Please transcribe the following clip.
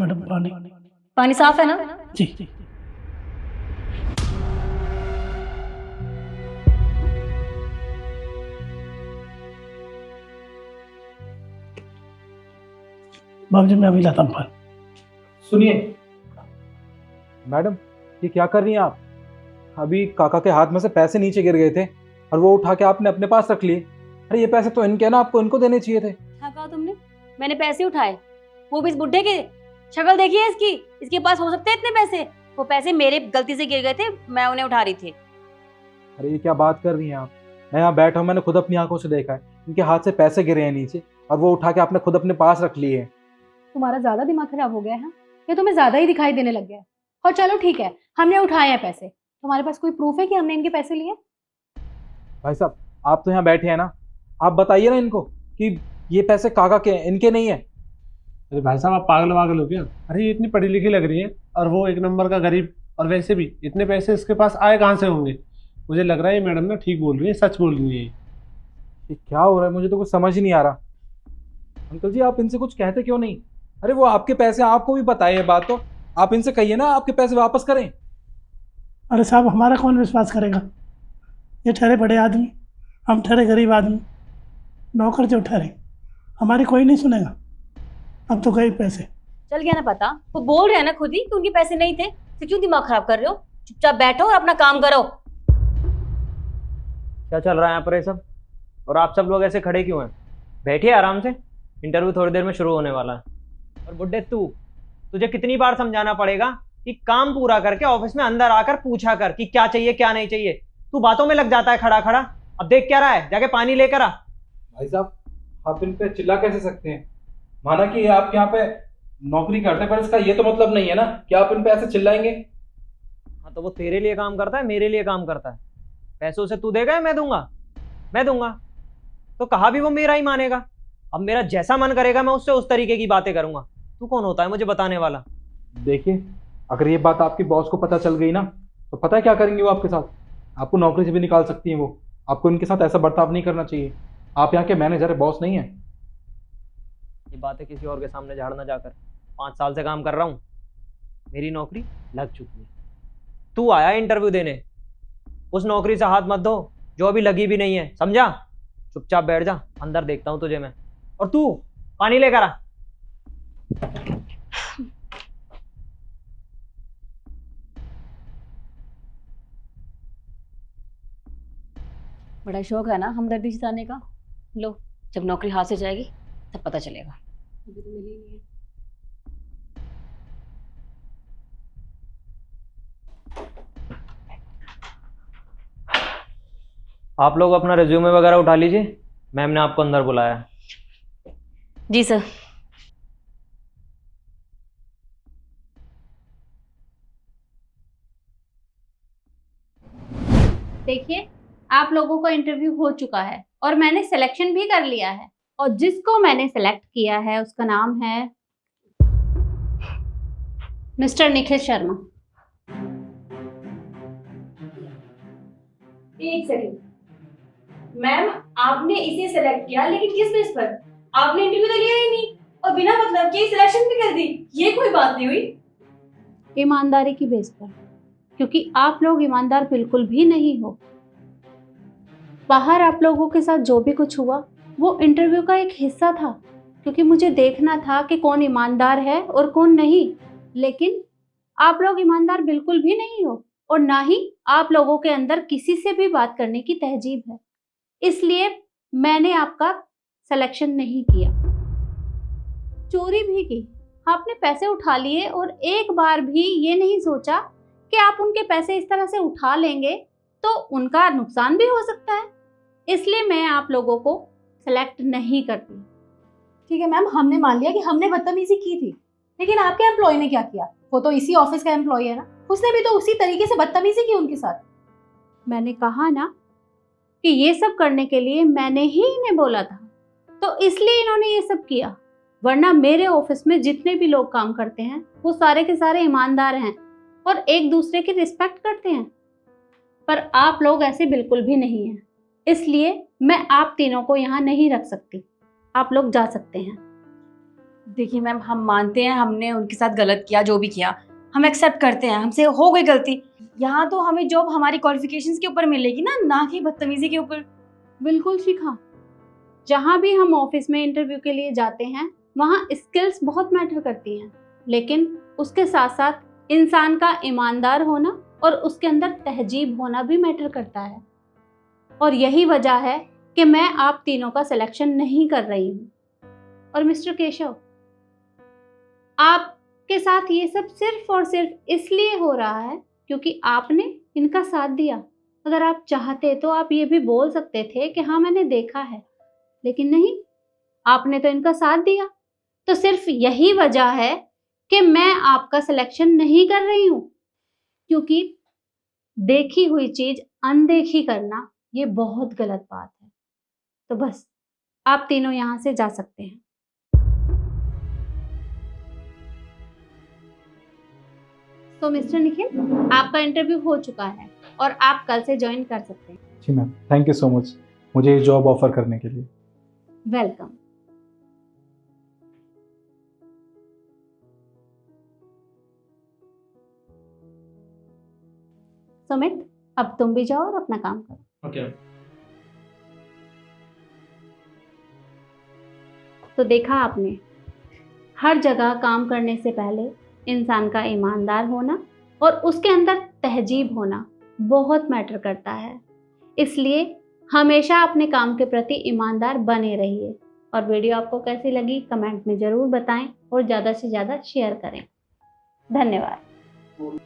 Madam पानी। पानी साफ है ना? जी। बाबूजी मैं अभी लाता हूँ पानी। सुनिए मैडम, ये क्या कर रही हैं आप? अभी काका के हाथ में से पैसे नीचे गिर गए थे और वो उठा के आपने अपने पास रख लिए। अरे ये पैसे तो इनके ना, आपको इनको देने चाहिए थे। क्या कहा तुमने? मैंने पैसे उठाए? वो भी इस बुड्ढे के? शक्ल देखिए इसकी, इसके पास हो सकते हैं इतने पैसे? वो पैसे मेरे गलती से गिर गए थे, मैं उन्हें उठा रही थी। अरे ये क्या बात कर रही हैं आप? मैं यहाँ बैठा हूँ, मैंने खुद अपनी आंखों से देखा है, इनके हाथ से पैसे गिरे हैं नीचे और वो उठा के आपने खुद अपने पास रख लिए हैं। तुम्हारा ज्यादा दिमाग खराब हो गया है या तुम्हें ज्यादा ही दिखाई देने लग गया है? और चलो ठीक है, हमने उठाए हैं पैसे, तुम्हारे पास कोई प्रूफ है कि हमने इनके पैसे लिए? भाई साहब, आप तो यहाँ बैठे हैं ना, आप बताइए ना इनको कि ये पैसे काका के हैं, इनके नहीं है। अरे भाई साहब, आप पागल वागल हो क्या? अरे ये इतनी पढ़ी लिखी लग रही है और वो एक नंबर का गरीब, और वैसे भी इतने पैसे इसके पास आए कहाँ से होंगे? मुझे लग रहा है ये मैडम ना ठीक बोल रही है, सच बोल रही है। ये क्या हो रहा है, मुझे तो कुछ समझ ही नहीं आ रहा। अंकल जी, आप इनसे कुछ कहते क्यों नहीं? अरे वो आपके पैसे, आपको भी पता है ये बात, तो आप इनसे कहिए ना आपके पैसे वापस करें। अरे साहब हमारा कौन विश्वास करेगा? ये ठहरे बड़े आदमी, हम ठहरे गरीब आदमी, नौकर जो ठहरे, हमारी कोई नहीं सुनेगा। अब तो गए पैसे। चल गया ना पता? वो बोल रहे हैं ना खुद ही कि उनके पैसे नहीं थे, तो क्यों दिमाग खराब कर रहे हो? चुपचाप बैठो और अपना काम करो। क्या चल रहा है यहाँ पर ये सब? और आप सब लोग ऐसे खड़े क्यों हैं? बैठिए आराम से, इंटरव्यू थोड़ी देर में शुरू होने वाला है। और बुड्ढे तुझे कितनी बार समझाना पड़ेगा कि काम पूरा करके ऑफिस में अंदर आकर पूछा कर कि क्या चाहिए क्या नहीं चाहिए। तू बातों में लग जाता है खड़ा खड़ा। अब देख क्या रहा है, जाके पानी लेकर आ। भाई साहब, आप इन पे चिल्ला कैसे सकते हैं? माना कि आप यहाँ पे नौकरी करते हैं, पर इसका ये तो मतलब नहीं है ना कि आप इन पे ऐसे चिल्लाएंगे। हाँ तो वो तेरे लिए काम करता है, मेरे लिए काम करता है। पैसों से तू देगा या मैं दूंगा? मैं दूंगा तो कहा भी वो मेरा ही मानेगा। अब मेरा जैसा मन करेगा मैं उससे उस तरीके की बातें करूंगा। तू कौन होता है मुझे बताने वाला? देखिए, अगर ये बात आपकी बॉस को पता चल गई ना, तो पता है क्या करेंगे वो आपके साथ? आपको नौकरी से भी निकाल सकती हैं वो। आपको इनके साथ ऐसा बर्ताव नहीं करना चाहिए। आप यहाँ के मैनेजर है, बॉस नहीं है। ये बातें किसी और के सामने झाड़ना जाकर। 5 साल से काम कर रहा हूँ, मेरी नौकरी लग चुकी है। तू आया इंटरव्यू देने, उस नौकरी से हाथ मत धो जो अभी लगी भी नहीं है, समझा? चुपचाप बैठ जा, अंदर देखता हूँ तुझे मैं। और तू पानी लेकर आ। बड़ा शौक है ना हमदर्दी जताने का। लो, जब नौकरी हाथ से जाएगी तब पता चलेगा। अभी तो मिली नहीं है। आप लोग अपना रिज्यूमे वगैरह उठा लीजिए, मैम ने आपको अंदर बुलाया है। जी सर। देखिए, आप लोगों का इंटरव्यू हो चुका है और मैंने सिलेक्शन भी कर लिया है, और जिसको मैंने सेलेक्ट किया है उसका नाम है मिस्टर निखिल शर्मा। एक सेकंड मैम, आपने इसे सेलेक्ट किया लेकिन किस बेस पर? आपने इंटरव्यू तो लिया ही नहीं और बिना मतलब के सिलेक्शन भी कर दी। ये कोई बात नहीं हुई। ईमानदारी की बेस पर, क्योंकि आप लोग ईमानदार बिल्कुल भी नहीं हो। बाहर आप लोगों के साथ जो भी कुछ हुआ वो इंटरव्यू का एक हिस्सा था, क्योंकि मुझे देखना था कि कौन ईमानदार है और कौन नहीं। लेकिन आप लोग ईमानदार बिल्कुल भी नहीं हो, और ना ही आप लोगों के अंदर किसी से भी बात करने की तहजीब है। इसलिए मैंने आपका सिलेक्शन नहीं किया। चोरी भी की, आपने पैसे उठा लिए और एक बार भी ये नहीं सोचा कि आप उनके पैसे इस तरह से उठा लेंगे तो उनका नुकसान भी हो सकता है। इसलिए मैं आप लोगों को सेलेक्ट नहीं करती। ठीक है मैम, हमने मान लिया कि हमने बदतमीजी की थी, लेकिन आपके एम्प्लॉय ने क्या किया? वो तो इसी ऑफिस का एम्प्लॉय है ना, उसने भी तो उसी तरीके से बदतमीजी की उनके साथ। मैंने कहा ना कि ये सब करने के लिए मैंने ही इन्हें बोला था, तो इसलिए इन्होंने ये सब किया। वरना मेरे ऑफिस में जितने भी लोग काम करते हैं वो सारे के सारे ईमानदार हैं और एक दूसरे की रिस्पेक्ट करते हैं। पर आप लोग ऐसे बिल्कुल भी नहीं हैं, इसलिए मैं आप तीनों को यहाँ नहीं रख सकती। आप लोग जा सकते हैं। देखिए मैम, हम मानते हैं हमने उनके साथ गलत किया, जो भी किया हम एक्सेप्ट करते हैं, हमसे हो गई गलती। यहाँ तो हमें जॉब हमारी क्वालिफिकेशंस के ऊपर मिलेगी ना कि बदतमीजी के ऊपर। बिल्कुल शिखा, जहाँ भी हम ऑफिस में इंटरव्यू के लिए जाते हैं वहाँ स्किल्स बहुत मैटर करती हैं, लेकिन उसके साथ साथ इंसान का ईमानदार होना और उसके अंदर तहजीब होना भी मैटर करता है। और यही वजह है कि मैं आप तीनों का सिलेक्शन नहीं कर रही हूँ। और मिस्टर केशव, आपके साथ ये सब सिर्फ और सिर्फ इसलिए हो रहा है क्योंकि आपने इनका साथ दिया। अगर आप चाहते तो आप ये भी बोल सकते थे कि हाँ मैंने देखा है, लेकिन नहीं, आपने तो इनका साथ दिया। तो सिर्फ यही वजह है कि मैं आपका सिलेक्शन नहीं कर रही हूँ, क्योंकि देखी हुई चीज अनदेखी करना ये बहुत गलत बात है। तो बस आप तीनों यहाँ से जा सकते हैं। तो मिस्टर निखिल, आपका इंटरव्यू हो चुका है और आप कल से ज्वाइन कर सकते हैं। जी ma'am, thank you so much मुझे ये जॉब ऑफर करने के लिए। वेलकम। सुमित, अब तुम भी जाओ और अपना काम करो। ओके। तो देखा आपने, हर जगह काम करने से पहले इंसान का ईमानदार होना और उसके अंदर तहजीब होना बहुत मैटर करता है। इसलिए हमेशा अपने काम के प्रति ईमानदार बने रहिए। और वीडियो आपको कैसी लगी कमेंट में ज़रूर बताएं और ज़्यादा से ज़्यादा शेयर करें। धन्यवाद।